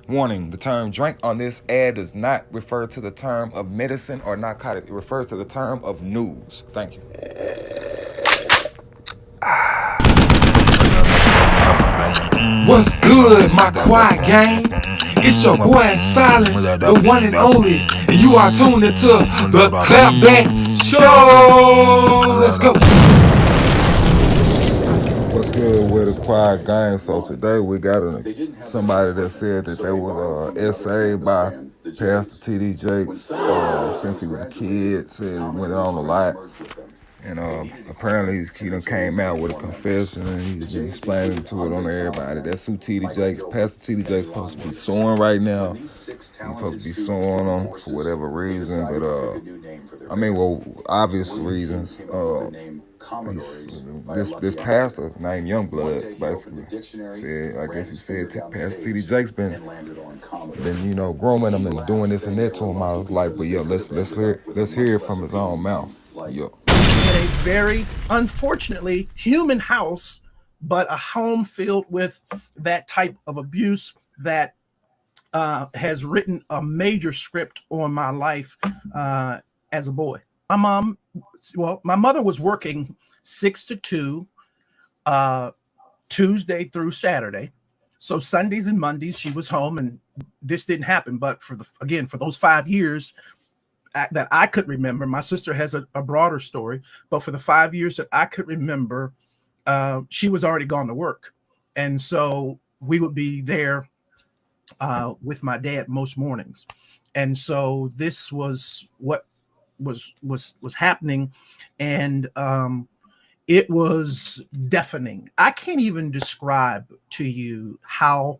Warning, the term drink on this ad does not refer to the term of medicine or narcotic. It refers to the term of news. Thank you. What's good, my quiet gang? It's your boy Silence, the one and only, and you are tuned into the Clapback Show. Let's go. What's good with the quiet gang? So today we got somebody that said that they was SA by Pastor T.D. Jakes since he was a kid. Said he went on a lot. And apparently he done came out with a confession and he's been explaining to it on everybody. That's who T.D. Jakes, Pastor T.D. Jakes supposed to be suing right now. He's supposed to be suing them for whatever reason, but obvious reasons. This pastor named Youngblood basically said, I guess he said Pastor T.D. Jakes been grooming him and doing this and that to him all his life. But yeah, let's hear it from his own mouth. Yo. In a very, unfortunately, human house, but a home filled with that type of abuse that has written a major script on my life as a boy. My mother was working 6 to 2, Tuesday through Saturday. So Sundays and Mondays she was home, and this didn't happen. But for those 5 years that I could remember, my sister has a broader story, but for the 5 years that I could remember, she was already gone to work. And so we would be there with my dad most mornings. And so this was what was happening. And it was deafening. I can't even describe to you how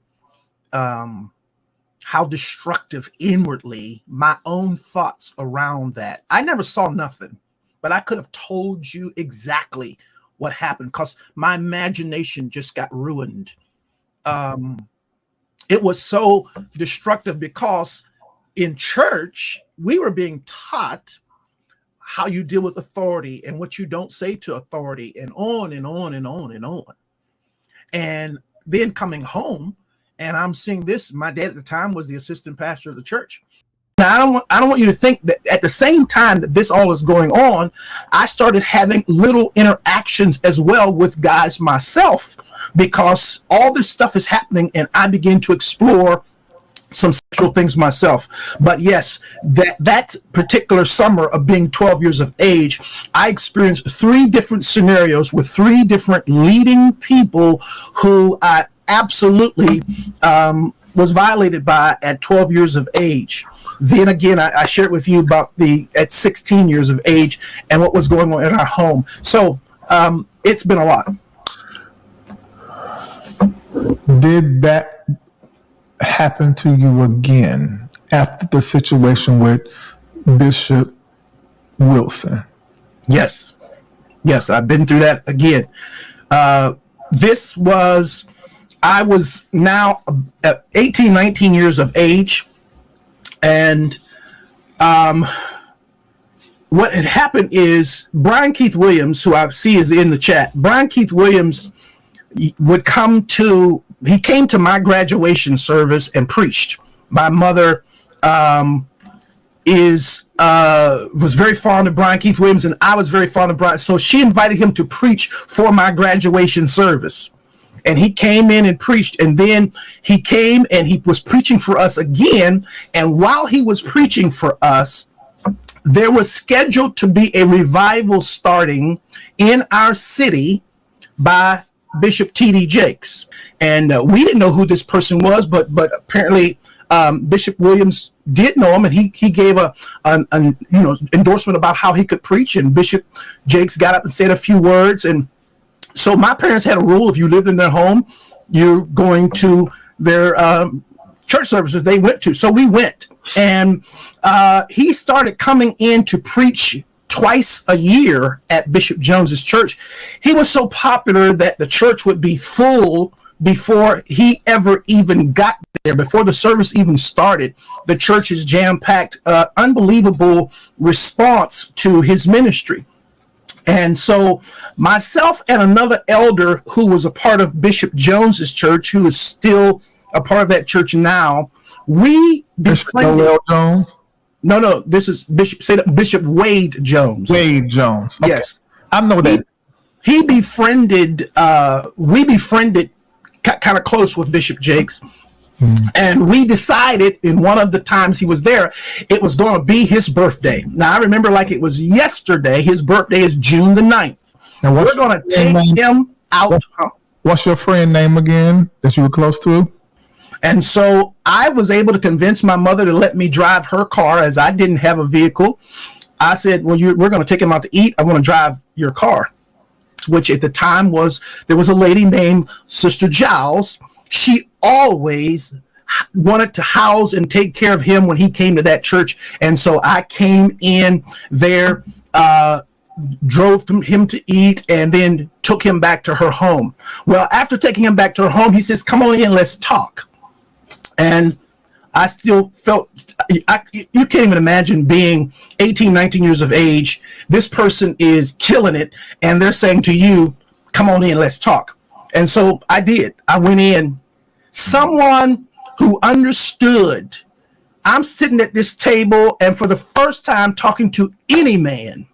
destructive inwardly my own thoughts around that. I never saw nothing, but I could have told you exactly what happened because my imagination just got ruined. It was so destructive because in church, we were being taught how you deal with authority and what you don't say to authority, and on and on and on and on. And then coming home, and I'm seeing this. My dad at the time was the assistant pastor of the church. Now, I don't want you to think that at the same time that this all is going on, I started having little interactions as well with guys myself, because all this stuff is happening, and I begin to explore some sexual things myself. But yes, that particular summer of being 12 years of age, I experienced 3 different scenarios with 3 different leading people who I absolutely was violated by at 12 years of age. Then again, I shared with you about at 16 years of age and what was going on in our home. So it's been a lot. Did that happen to you again after the situation with Bishop Wilson? Yes, I've been through that again. I was now 18, 19 years of age. And what had happened is Brian Keith Williams, who I see is in the chat, Brian Keith Williams he came to my graduation service and preached. My mother was very fond of Brian Keith Williams, and I was very fond of Brian. So she invited him to preach for my graduation service. And he came in and preached, and then he came and he was preaching for us again. And while he was preaching for us, there was scheduled to be a revival starting in our city by Bishop T.D. Jakes. And we didn't know who this person was, but apparently Bishop Williams did know him, and he gave an endorsement about how he could preach. And Bishop Jakes got up and said a few words. And so my parents had a rule: if you lived in their home, you're going to their church services they went to. So we went, and he started coming in to preach twice a year at Bishop Jones's church. He was so popular that the church would be full before he ever even got there. Before the service even started, the church is jam-packed. Unbelievable response to his ministry. And so myself and another elder who was a part of Bishop Jones's church, who is still a part of that church now. We befriended. Noel Jones? No, this is Bishop Wade Jones. Wade Jones. Okay. Yes. I know that. He befriended, we befriended kind of close with Bishop Jakes. And we decided in one of the times he was there, it was going to be his birthday. Now, I remember like it was yesterday. His birthday is June the 9th. Now, we're going to take him out. What's your friend name again that you were close to? And so I was able to convince my mother to let me drive her car as I didn't have a vehicle. I said, well, we're going to take him out to eat. I want to drive your car, which at the time there was a lady named Sister Giles. She always wanted to house and take care of him when he came to that church. And so I came in there, drove him to eat, and then took him back to her home. Well, after taking him back to her home, he says, come on in, let's talk. And I still felt, you can't even imagine being 18, 19 years of age. This person is killing it. And they're saying to you, come on in, let's talk. And so I did. I went in. Someone who understood. I'm sitting at this table, and for the first time talking to any man,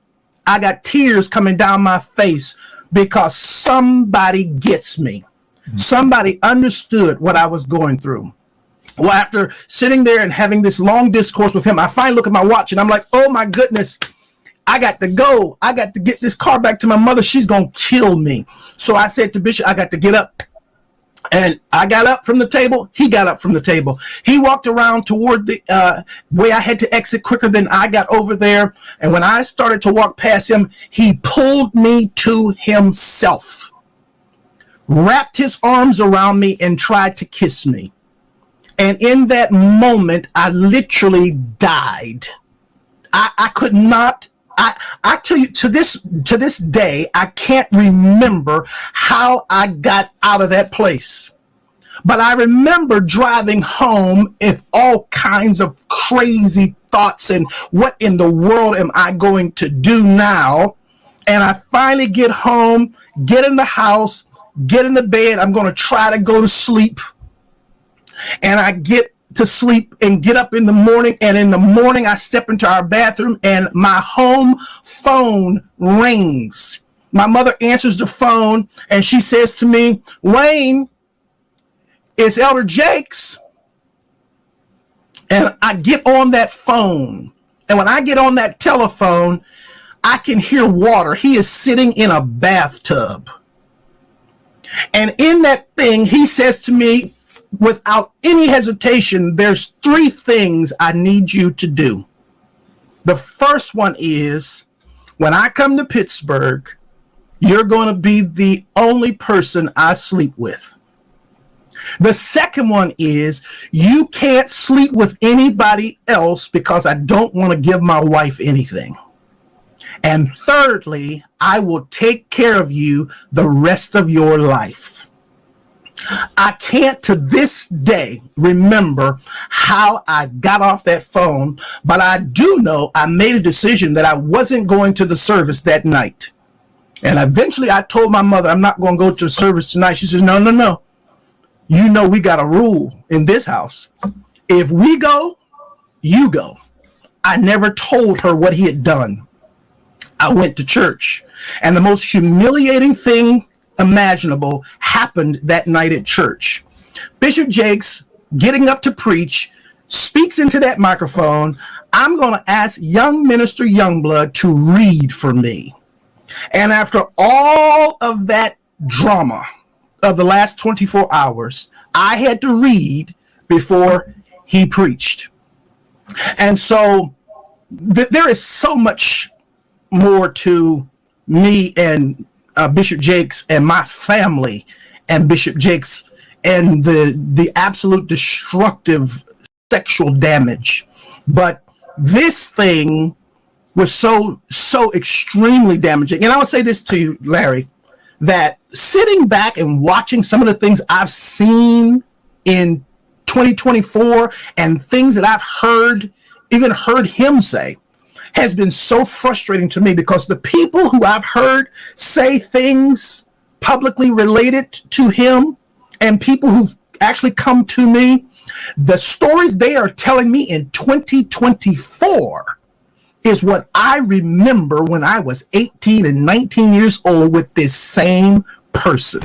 I got tears coming down my face because somebody gets me. Somebody understood what I was going through. Well, after sitting there and having this long discourse with him, I finally look at my watch and I'm like, oh my goodness, I got to go. I got to get this car back to my mother. She's going to kill me. So I said to Bishop, I got to get up. And I got up from the table. He got up from the table. He walked around toward the way I had to exit quicker than I got over there. And when I started to walk past him, he pulled me to himself, wrapped his arms around me, and tried to kiss me. And in that moment, I literally died. I could not. I tell you, to this day, I can't remember how I got out of that place. But I remember driving home with all kinds of crazy thoughts and what in the world am I going to do now? And I finally get home, get in the house, get in the bed. I'm going to try to go to sleep. And I get to sleep and get up in the morning. And in the morning, I step into our bathroom and my home phone rings. My mother answers the phone and she says to me, Wayne, it's Elder Jakes. And I get on that phone. And when I get on that telephone, I can hear water. He is sitting in a bathtub. And in that thing, he says to me, without any hesitation, there's 3 things I need you to do. The first one is, when I come to Pittsburgh, you're going to be the only person I sleep with. The second one is, you can't sleep with anybody else because I don't want to give my wife anything. And thirdly, I will take care of you the rest of your life. I can't to this day remember how I got off that phone, but I do know I made a decision that I wasn't going to the service that night. And eventually I told my mother, I'm not going to go to the service tonight. She says, no. You know, we got a rule in this house. If we go, you go. I never told her what he had done. I went to church, and the most humiliating thing imaginable happened that night at church. Bishop Jakes, getting up to preach, speaks into that microphone. I'm going to ask young minister Youngblood to read for me. And after all of that drama of the last 24 hours, I had to read before he preached. And so there is so much more to me and Bishop Jakes and my family and Bishop Jakes and the absolute destructive sexual damage. But this thing was so extremely damaging. And I would say this to you, Larry, that sitting back and watching some of the things I've seen in 2024 and things that I've even heard him say, has been so frustrating to me, because the people who I've heard say things publicly related to him and people who've actually come to me, the stories they are telling me in 2024 is what I remember when I was 18 and 19 years old with this same person.